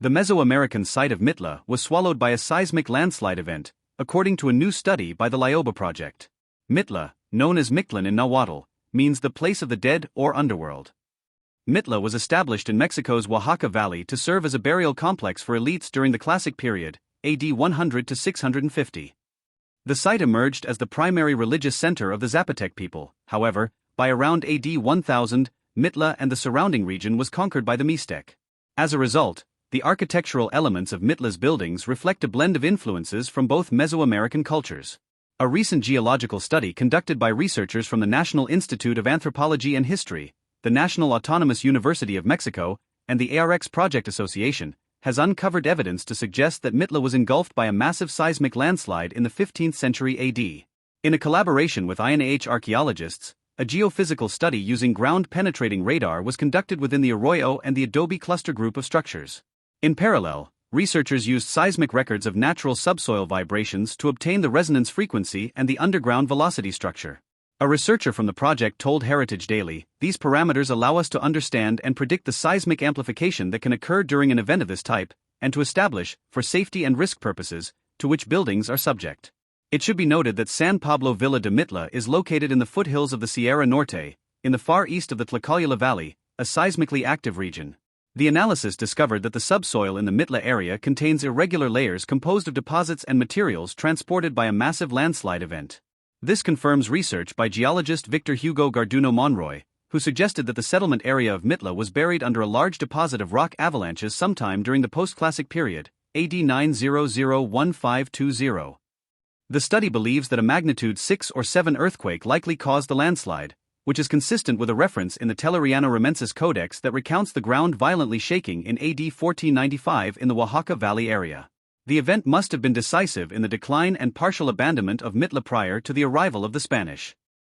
The Mesoamerican site of Mitla was swallowed by a seismic landslide event, according to a new study by the Lioba Project. Mitla, known as Mictlan in Nahuatl, means the place of the dead or underworld. Mitla was established in Mexico's Oaxaca Valley to serve as a burial complex for elites during the Classic period, AD 100 to 650. The site emerged as the primary religious center of the Zapotec people. However, by around AD 1000, Mitla and the surrounding region was conquered by the Mixtec. As a result, the architectural elements of Mitla's buildings reflect a blend of influences from both Mesoamerican cultures. A recent geological study conducted by researchers from the National Institute of Anthropology and History, the National Autonomous University of Mexico, and the ARX Project Association, has uncovered evidence to suggest that Mitla was engulfed by a massive seismic landslide in the 15th century AD. In a collaboration with INAH archaeologists, a geophysical study using ground-penetrating radar was conducted within the Arroyo and the Adobe cluster group of structures. In parallel, researchers used seismic records of natural subsoil vibrations to obtain the resonance frequency and the underground velocity structure. A researcher from the project told Heritage Daily, "These parameters allow us to understand and predict the seismic amplification that can occur during an event of this type, and to establish, for safety and risk purposes, to which buildings are subject." It should be noted that San Pablo Villa de Mitla is located in the foothills of the Sierra Norte, in the far east of the Tlacayola Valley, a seismically active region. The analysis discovered that the subsoil in the Mitla area contains irregular layers composed of deposits and materials transported by a massive landslide event. This confirms research by geologist Victor Hugo Garduno Monroy, who suggested that the settlement area of Mitla was buried under a large deposit of rock avalanches sometime during the post-classic period, AD 900-1520. The study believes that a magnitude 6 or 7 earthquake likely caused the landslide, which is consistent with a reference in the Telleriano Ramensis Codex that recounts the ground violently shaking in AD 1495 in the Oaxaca Valley area. The event must have been decisive in the decline and partial abandonment of Mitla prior to the arrival of the Spanish.